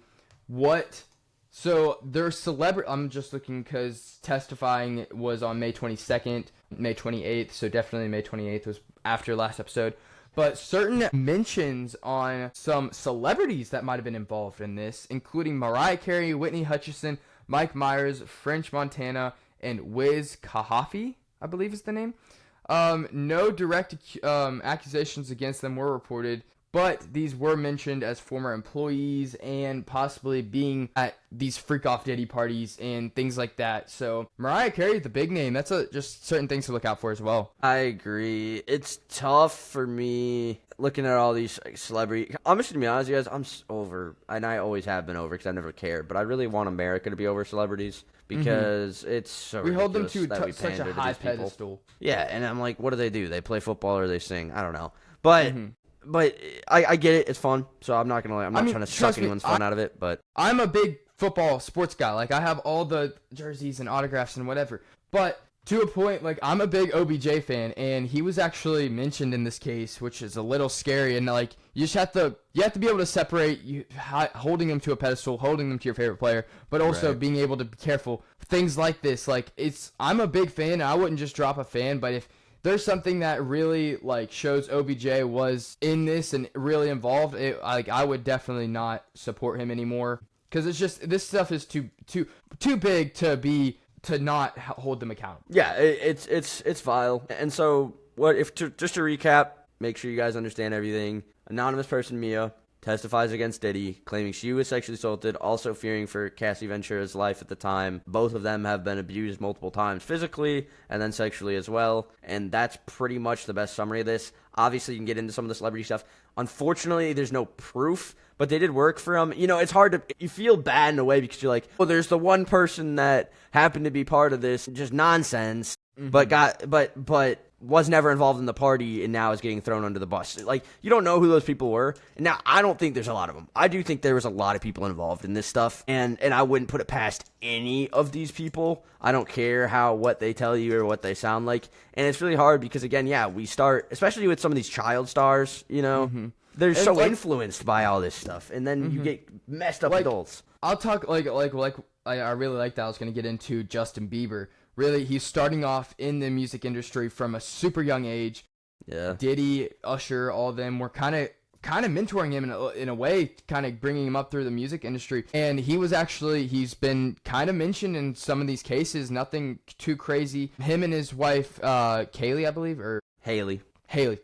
what... So, there's celebrity... I'm just looking because testifying was on May 22nd, May 28th, so definitely May 28th was after last episode. But certain mentions on some celebrities that might have been involved in this, including Mariah Carey, Whitney Hutchinson, Mike Myers, French Montana, and Wiz Khalifa, I believe is the name. No direct accusations against them were reported, but these were mentioned as former employees and possibly being at these freak-off Diddy parties and things like that. So Mariah Carey, the big name, that's just certain things to look out for as well. I agree. It's tough for me looking at all these celebrity. I'm just going to be honest, you guys, I'm over, and I always have been over because I never cared, but I really want America to be over celebrities. Because it's so we hold them to that such a high pedestal. Yeah, and I'm like, what do? They play football or they sing? I don't know. But I get it. It's fun. So I'm not gonna. I'm not trying to suck anyone's fun out of it. But I'm a big football sports guy. Like, I have all the jerseys and autographs and whatever. But to a point, like, I'm a big OBJ fan, and he was actually mentioned in this case, which is a little scary. And like, you just have to be able to separate holding them to a pedestal, holding them to your favorite player, but also being able to be careful. Things like this, like, I'm a big fan. I wouldn't just drop a fan, but if there's something that really like shows OBJ was in this and really involved, I would definitely not support him anymore, because it's just, this stuff is too big to not hold them accountable. Yeah, it's vile. And so just to recap, make sure you guys understand everything. Anonymous person Mia testifies against Diddy, claiming she was sexually assaulted, also fearing for Cassie Ventura's life at the time. Both of them have been abused multiple times physically and then sexually as well. And that's pretty much the best summary of this. Obviously, you can get into some of the celebrity stuff. Unfortunately, there's no proof, but they did work for him. You know, it's hard to... You feel bad in a way because you're like, well, there's the one person that happened to be part of this, just nonsense, but was never involved in the party and now is getting thrown under the bus. Like, you don't know who those people were. And now, I don't think there's a lot of them. I do think there was a lot of people involved in this stuff, and I wouldn't put it past any of these people. I don't care what they tell you or what they sound like. And it's really hard because, again, we start, especially with some of these child stars, you know, they're so influenced by all this stuff, and then you get messed up adults. I'll talk, I really like that. I was going to get into Justin Bieber. Really, he's starting off in the music industry from a super young age. Yeah. Diddy, Usher, all of them were kind of mentoring him in a way, kind of bringing him up through the music industry. And he's been kind of mentioned in some of these cases, nothing too crazy. Him and his wife, Kaylee, I believe, or Haley,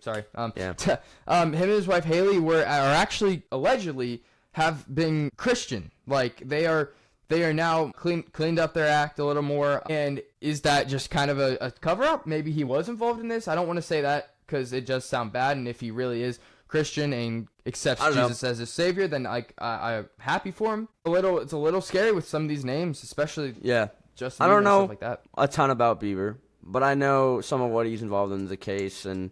sorry. Yeah. Him and his wife, Haley, are actually allegedly have been Christian. Like, they are now cleaned up their act a little more. And is that just kind of a cover-up? Maybe he was involved in this. I don't want to say that because it does sound bad. And if he really is Christian and accepts Jesus as his savior, then I'm happy for him. It's a little scary with some of these names, especially Justin Bieber. I don't know stuff like that. a ton about Bieber, but I know some of what he's involved in the case. And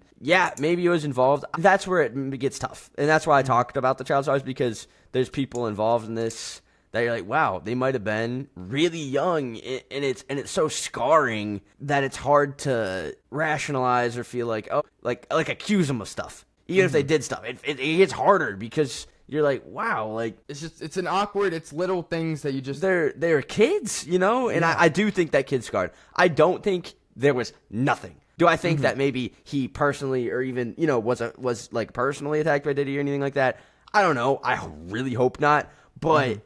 maybe he was involved. That's where it gets tough. And that's why I talked about the child stars, because there's people involved in this that you're like, wow, they might have been really young, and it's so scarring that it's hard to rationalize or feel like, oh, like accuse them of stuff, even if they did stuff. It gets harder because you're like, wow, like it's an awkward. It's little things that you just they're kids, you know. And I do think that kid's scarred. I don't think there was nothing. Do I think that maybe he personally, or even, you know, was like personally attacked by Diddy or anything like that? I don't know. I really hope not. But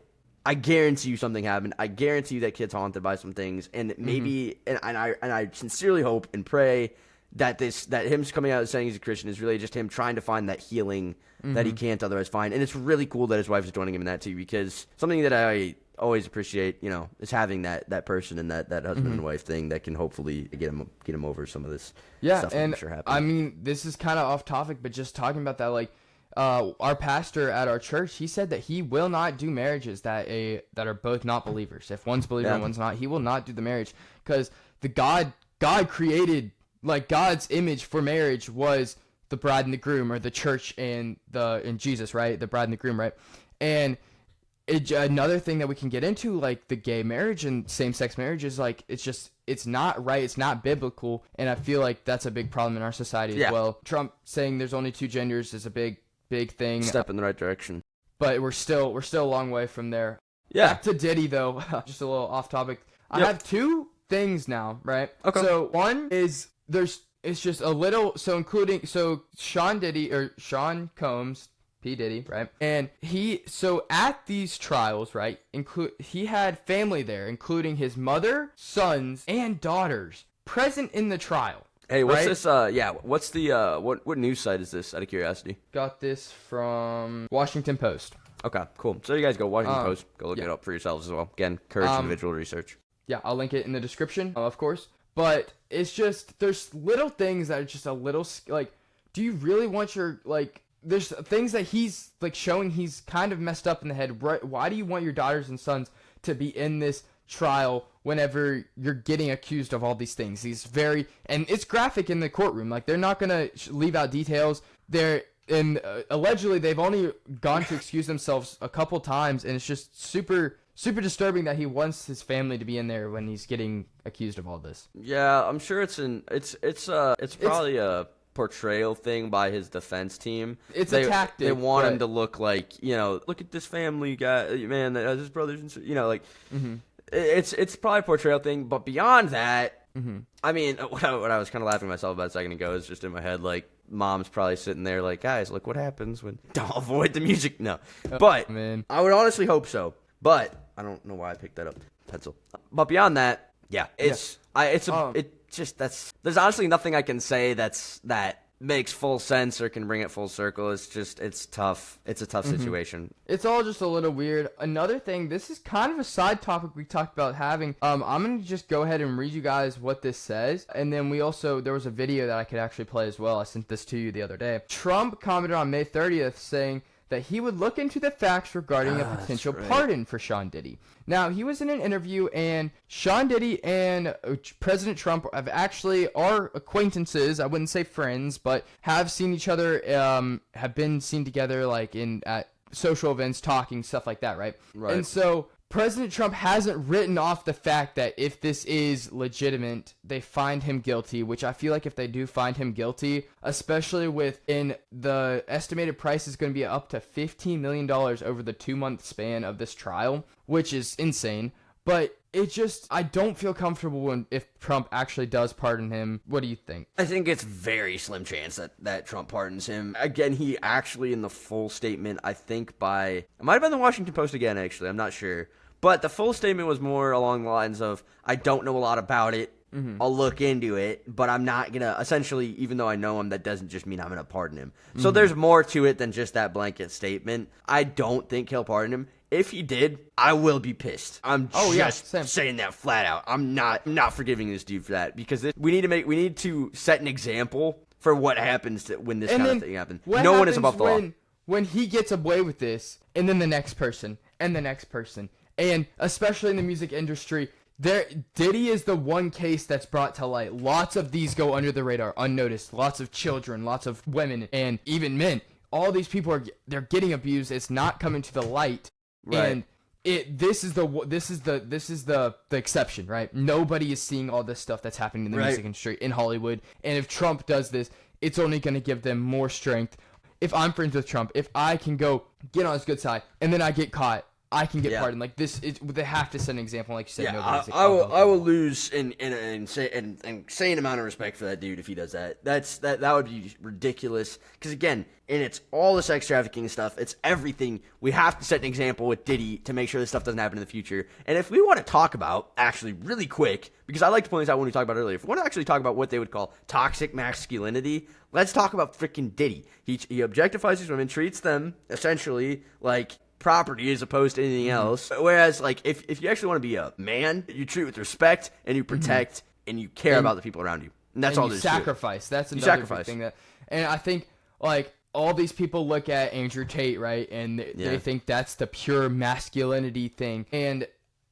I guarantee you something happened. I guarantee you that kid's haunted by some things, and maybe, and I sincerely hope and pray that him coming out and saying he's a Christian is really just him trying to find that healing that he can't otherwise find. And it's really cool that his wife is joining him in that too, because something that I always appreciate, you know, is having that person and that husband and wife thing that can hopefully get him over some of this stuff that I'm sure happened. I mean, this is kind of off topic, but just talking about that, like, our pastor at our church, he said that he will not do marriages that are both not believers. If one's a believer and one's not, he will not do the marriage, because God created, like, God's image for marriage was the bride and the groom, or the church and Jesus, right? The bride and the groom, right? And another thing that we can get into, like the gay marriage and same-sex marriage, is like it's not right, it's not biblical, and I feel like that's a big problem in our society as well. Trump saying there's only two genders is a big thing. Step in the right direction. But we're still a long way from there. Yeah. Back to Diddy though, just a little off topic. I have two things now, right? Okay. So one is it's just a little, so Sean Diddy, or Sean Combs, P. Diddy, right? And so at these trials, right, he had family there, including his mother, sons, and daughters present in the trial. Hey, what's right? this? What's the what news site is this? Out of curiosity. Got this from Washington Post. Okay, cool. So you guys go Washington Post, go look it up for yourselves as well. Again, encourage individual research. Yeah, I'll link it in the description, of course. But it's just, there's little things that are just a little, like, do you really want your, like, there's things that he's, like, showing he's kind of messed up in the head. Right? Why do you want your daughters and sons to be in this trial whenever you're getting accused of all these things? And it's graphic in the courtroom. Like, they're not going to leave out details. Allegedly, they've only gone to excuse themselves a couple times, and it's just super disturbing that he wants his family to be in there when he's getting accused of all this. Yeah, I'm sure it's probably a portrayal thing by his defense team. It's a tactic. They want him to look like, you know, look at this family guy, man, that has his brothers and, you know, like, it's probably a portrayal thing. But beyond that, I mean, what I was kind of laughing at myself about a second ago is just in my head, like, mom's probably sitting there like, guys, look what happens when don't avoid the music. No, but man, I would honestly hope so. But I don't know why I picked that up. Pencil. But beyond that, there's honestly nothing I can say that makes full sense or can bring it full circle. It's tough. It's a tough situation. It's all just a little weird. Another thing, this is kind of a side topic we talked about having. I'm going to just go ahead and read you guys what this says. And then there was a video that I could actually play as well. I sent this to you the other day. Trump commented on May 30th saying that he would look into the facts regarding a potential pardon for Sean Diddy. Now, he was in an interview, and Sean Diddy and President Trump are acquaintances. I wouldn't say friends, but have seen each other, have been seen together, like at social events, talking, stuff like that, right? Right. And so President Trump hasn't written off the fact that if this is legitimate, they find him guilty, which I feel like if they do find him guilty, especially within the estimated price is going to be up to $15 million over the 2-month span of this trial, which is insane. But I don't feel comfortable if Trump actually does pardon him. What do you think? I think it's very slim chance that Trump pardons him. Again, he actually, in the full statement, I think it might have been the Washington Post again, actually, I'm not sure. But the full statement was more along the lines of, I don't know a lot about it. I'll look into it, but I'm not going to, essentially, even though I know him, that doesn't just mean I'm going to pardon him. So there's more to it than just that blanket statement. I don't think he'll pardon him. If he did, I will be pissed. I'm saying that flat out. I'm not forgiving this dude for that, because we need to set an example for what happens when this kind of thing happens. No one is above the law. When he gets away with this, and then the next person, and the next person, and especially in the music industry, Diddy is the one case that's brought to light. Lots of these go under the radar, unnoticed. Lots of children, lots of women, and even men. All these people they're getting abused. It's not coming to the light. Right. And this is the exception, right? Nobody is seeing all this stuff that's happening in the music industry in Hollywood. And if Trump does this, it's only going to give them more strength. If I'm friends with Trump, if I can go get on his good side and then I get caught, I can get Yeah. pardoned. Like they have to set an example. Like you said, Yeah, nobody's I will lose an insane amount of respect for that dude if he does that. That would be ridiculous. Because again, and it's all the sex trafficking stuff. It's everything. We have to set an example with Diddy to make sure this stuff doesn't happen in the future. And if we want to talk about, actually really quick, because I like to point this out when we talked about it earlier, if we want to actually talk about what they would call toxic masculinity, let's talk about freaking Diddy. He objectifies these women, treats them essentially like property as opposed to anything else. Whereas, like, if you actually want to be a man, you treat with respect and you protect and you care about the people around you. And that's all there's to it. Sacrifice. That's another big thing and I think, like, all these people look at Andrew Tate, right, and they think that's the pure masculinity thing. And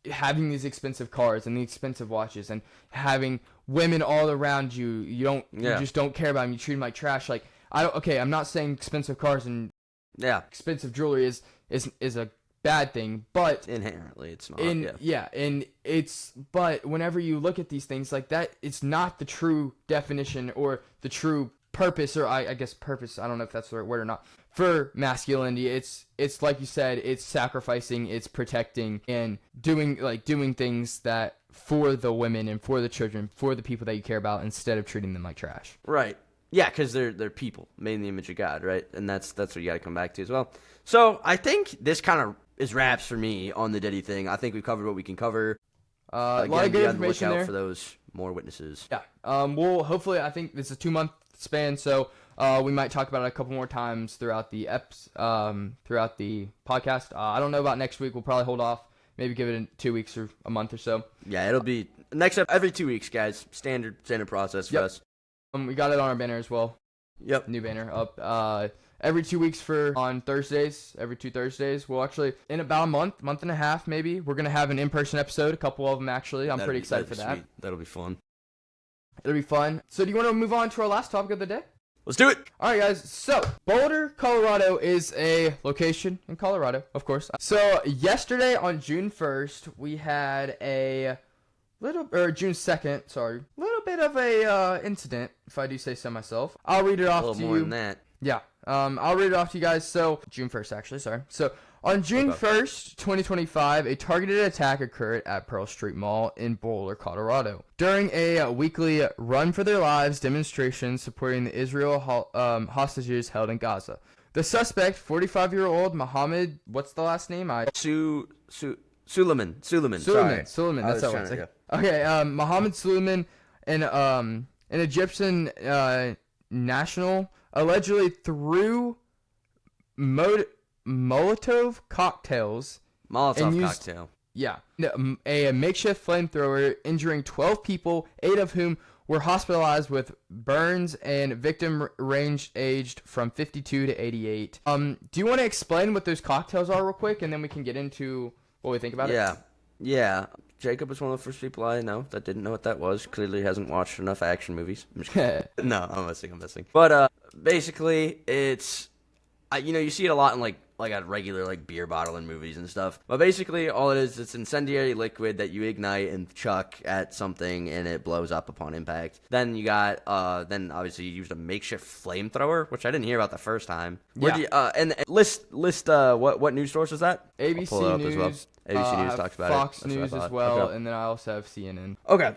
having these expensive cars and the expensive watches and having women all around you, you just don't care about them. You treat them like trash. Like, I'm not saying expensive cars and expensive jewelry is a bad thing, but inherently it's not. But whenever you look at these things like that, it's not the true definition or the true purpose, or I guess purpose, I don't know if that's the right word or not, for masculinity. It's like you said, it's sacrificing, it's protecting, and doing things that for the women and for the children, for the people that you care about, instead of treating them like trash. Right. Yeah, because they're people made in the image of God, right? And that's what you got to come back to as well. So I think this kind of is wraps for me on the Diddy thing. I think we've covered what we can cover. A lot of good information there. For those more witnesses. Yeah. We'll hopefully, I think this is a 2-month span, so we might talk about it a couple more times throughout the podcast. I don't know about next week. We'll probably hold off. Maybe give it 2 weeks or a month or so. Yeah, it'll be next up every 2 weeks, guys. Standard process for us. We got it on our banner as well. Yep. New banner up. Every 2 weeks on Thursdays, every 2 Thursdays. We'll actually, in about a month and a half maybe, we're going to have an in-person episode, a couple of them actually. I'm pretty excited for that. Sweet. That'll be fun. It'll be fun. So do you want to move on to our last topic of the day? Let's do it. All right, guys. So Boulder, Colorado is a location in Colorado, of course. So yesterday on June 1st, we had June 2nd, sorry. A little bit of a incident, if I do say so myself. I'll read it off to you. A little more than that. Yeah. I'll read it off to you guys. So, June 1st, actually, sorry. So, on June 1st, 2025, a targeted attack occurred at Pearl Street Mall in Boulder, Colorado. During a weekly Run for Their Lives demonstration supporting the Israel hostages held in Gaza. The suspect, 45-year-old Mohamed, what's the last name? Soliman. Soliman, that's how it's like. Okay, Mohamed Soliman, an Egyptian national, allegedly threw Molotov cocktails. Yeah. A makeshift flamethrower, injuring 12 people, 8 of whom were hospitalized with burns, and victim aged from 52 to 88. Do you want to explain what those cocktails are real quick, and then we can get into what we think about it? Yeah. Jacob was one of the first people I know that didn't know what that was. Clearly hasn't watched enough action movies. I'm just kidding. No, I'm messing. But basically, it's you see it a lot in like a regular like beer bottle in movies and stuff. But basically, all it is, it's incendiary liquid that you ignite and chuck at something, and it blows up upon impact. Then you got then obviously you used a makeshift flamethrower, which I didn't hear about the first time. And list what news source is that? ABC News. As well. ABC News talks about Fox News as well, and then I also have CNN. Okay.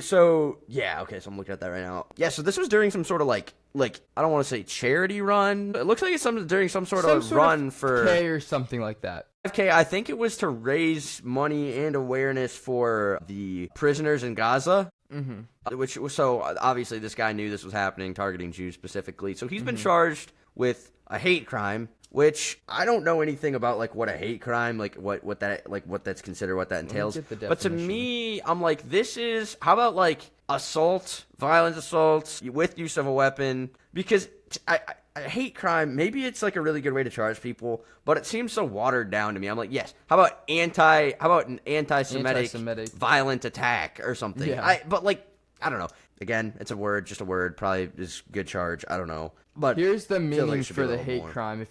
So I'm looking at that right now. Yeah, so this was during some sort of like I don't want to say charity run. It looks like it's during some sort of run for 5K or something like that. 5K, I think it was to raise money and awareness for the prisoners in Gaza. Mm-hmm. Which was so obviously this guy knew this was happening, targeting Jews specifically. So he's been charged with a hate crime, which I don't know anything about, like what a hate crime, like what that's considered, what that entails. But to me, I'm like, this is, how about like assault, violent assault with use of a weapon? Because I hate crime, maybe it's like a really good way to charge people, but it seems so watered down to me. I'm like, yes, how about an anti-Semitic violent attack or something? Yeah. But like, I don't know. Again, it's just a word, probably is good charge. I don't know. But here's the meaning for the hate crime.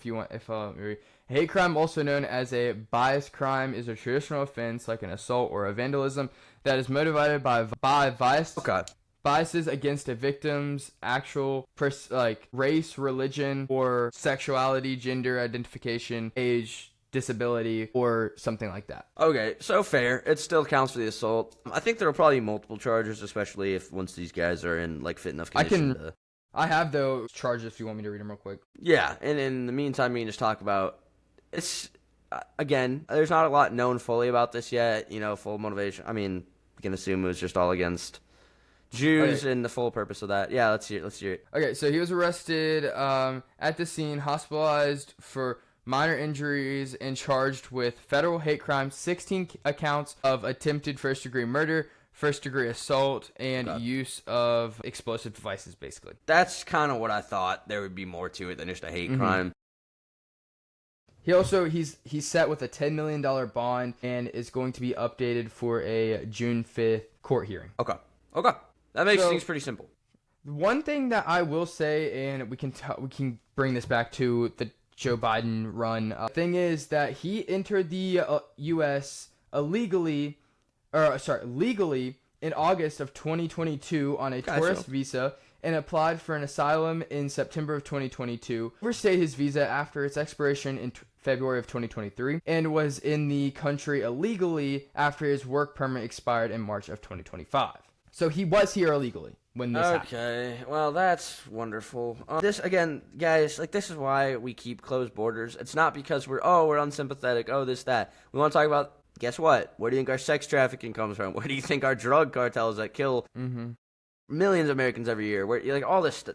Hate crime, also known as a bias crime, is a traditional offense like an assault or a vandalism that is motivated by biases against a victim's actual race, religion, or sexuality, gender identification, age, disability or something like that. Okay, so fair. It still counts for the assault. I think there will probably be multiple charges, especially if once these guys are in like fit enough condition. I have those charges if you want me to read them real quick. Yeah, and in the meantime, we can just talk about it's again. There's not a lot known fully about this yet. Full motivation. I mean, you can assume it was just all against Jews and the full purpose of that. Yeah, let's hear it. Okay, so he was arrested at the scene, hospitalized for minor injuries, and charged with federal hate crimes, 16 accounts of attempted first-degree murder, first-degree assault, and use of explosive devices, basically. That's kind of what I thought. There would be more to it than just a hate crime. He's set with a $10 million bond and is going to be updated for a June 5th court hearing. Okay. That makes things pretty simple. One thing that I will say, and we can bring this back to the Joe Biden run. Thing is that he entered the U.S. legally in August of 2022 on a tourist visa and applied for an asylum in September of 2022. Overstayed his visa after its expiration in February of 2023 and was in the country illegally after his work permit expired in March of 2025. So he was here illegally when this happened. Okay, well, that's wonderful. This, again, guys, this is why we keep closed borders. It's not because we're unsympathetic, this, that. We want to talk about, guess what? Where do you think our sex trafficking comes from? Where do you think our drug cartels that kill millions of Americans every year? Where, all this stuff,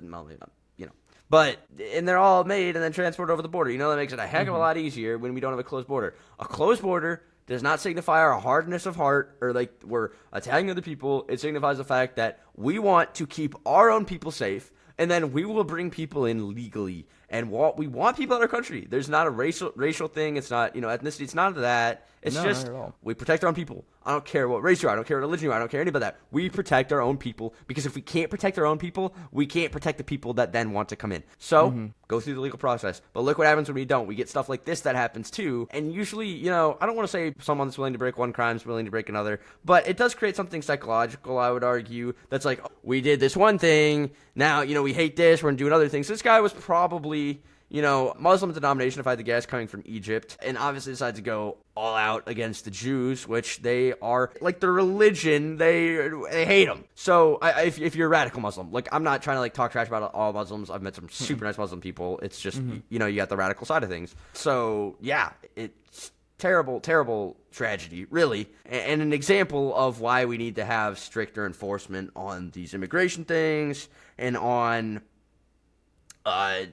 But, and they're all made and then transported over the border. That makes it a heck of a lot easier when we don't have a closed border. A closed border does not signify our hardness of heart or we're attacking other people. It signifies the fact that we want to keep our own people safe, and then we will bring people in legally. And we want people in our country. There's not a racial thing. It's not ethnicity. It's not that. It's just we protect our own people. I don't care what race you are. I don't care what religion you are. I don't care any of that. We protect our own people because if we can't protect our own people, we can't protect the people that then want to come in. So go through the legal process. But look what happens when we don't. We get stuff like this that happens too. And usually, I don't want to say someone that's willing to break one crime is willing to break another, but it does create something psychological, I would argue, that's like, we did this one thing. Now, we hate this. We're going to do another thing. So this guy was probably Muslim denomination, if I had to guess, coming from Egypt, and obviously decided to go all out against the Jews, which they are, their religion, they hate them. So if you're a radical Muslim, I'm not trying to talk trash about all Muslims. I've met some super nice Muslim people. It's just, you got the radical side of things. So yeah, it's terrible, terrible tragedy, really, and an example of why we need to have stricter enforcement on these immigration things and on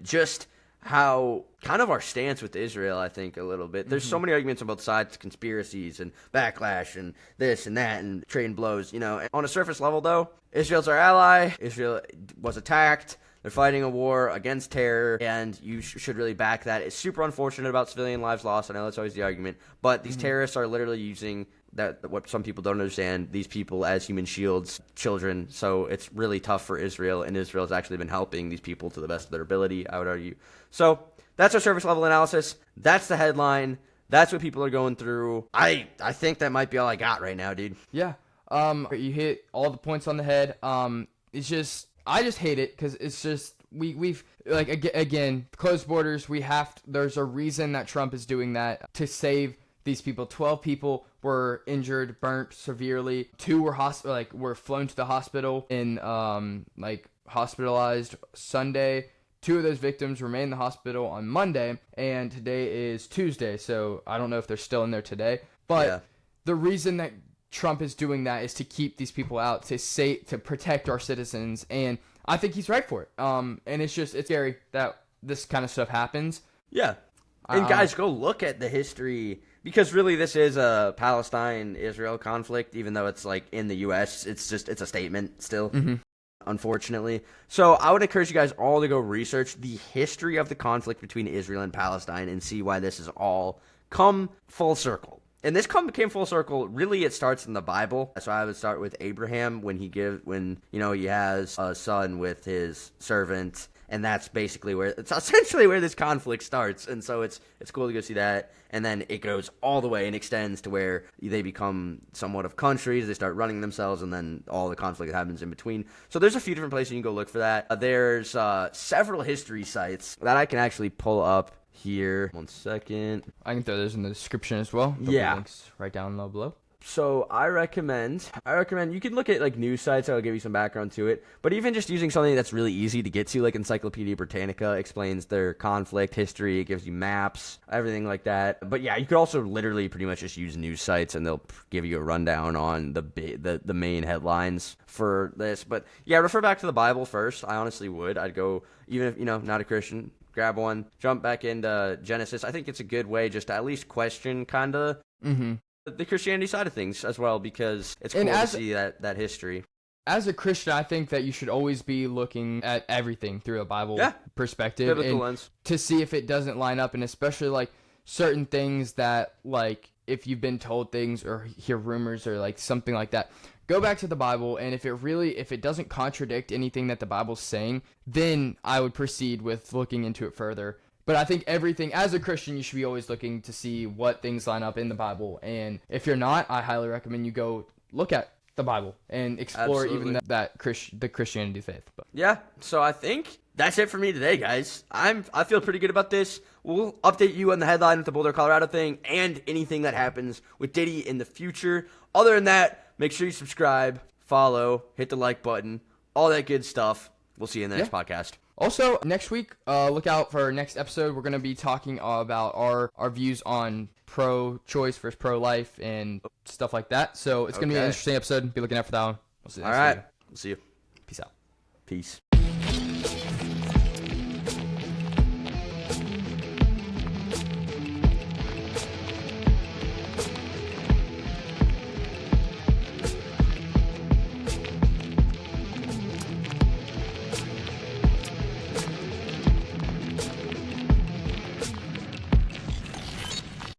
just how kind of our stance with Israel, I think, a little bit. There's so many arguments on both sides, conspiracies and backlash and this and that and trading blows. On a surface level, though, Israel's our ally. Israel was attacked. They're fighting a war against terror, and you should really back that. It's super unfortunate about civilian lives lost. I know that's always the argument. But these terrorists are literally using that, what some people don't understand, these people as human shields, children. So it's really tough for Israel, and Israel's actually been helping these people to the best of their ability, I would argue. So that's our surface level analysis. That's the headline. That's what people are going through. I think that might be all I got right now, dude. Yeah. You hit all the points on the head. It's just, I just hate it because it's just, we've again, closed borders. There's a reason that Trump is doing that to save these people. 12 people were injured, burnt severely. 2 were flown to the hospital and hospitalized Sunday. 2 of those victims remain in the hospital on Monday, and today is Tuesday, so I don't know if they're still in there today. But the reason that Trump is doing that is to keep these people out, to protect our citizens, and I think he's right for it. And it's scary that this kind of stuff happens. Yeah. And guys, go look at the history, because really this is a Palestine-Israel conflict, even though it's in the U.S. It's a statement still. Unfortunately. So I would encourage you guys all to go research the history of the conflict between Israel and Palestine and see why this has all come full circle. And this came full circle. Really, it starts in the Bible. So I would start with Abraham when he has a son with his servant, and that's basically where it's essentially where this conflict starts. And so it's cool to go see that, and then it goes all the way and extends to where they become somewhat of countries. They start running themselves, and then all the conflict that happens in between. So there's a few different places you can go look for that. There's several history sites that I can actually pull up here. 1 second. I can throw those in the description as well. Yeah. Links right down low below. So I recommend you can look at like news sites that'll give you some background to it, but even just using something that's really easy to get to, like Encyclopedia Britannica explains their conflict history, it gives you maps, everything like that. But yeah, you could also literally pretty much just use news sites and they'll give you a rundown on the main headlines for this. But yeah, refer back to the Bible first. I honestly would. I'd go, even if not a Christian, grab one, jump back into Genesis. I think it's a good way just to at least question kind of the Christianity side of things as well, because it's cool to see that history. As a Christian, I think that you should always be looking at everything through a Bible perspective, biblical lens, to see if it doesn't line up, and especially like certain things that, like, if you've been told things or hear rumors or like something like that, go back to the Bible, and if it doesn't contradict anything that the Bible's saying, then I would proceed with looking into it further. But I think everything, as a Christian, you should be always looking to see what things line up in the Bible. And if you're not, I highly recommend you go look at the Bible and explore even the Christianity faith. But yeah, so I think that's it for me today, guys. I feel pretty good about this. We'll update you on the headline with the Boulder, Colorado thing and anything that happens with Diddy in the future. Other than that, make sure you subscribe, follow, hit the like button, all that good stuff. We'll see you in the next podcast. Also, next week, look out for our next episode. We're going to be talking about our views on pro-choice versus pro-life and stuff like that. So it's going to be an interesting episode. Be looking out for that one. We'll see you next week. We'll see you. Peace out. Peace.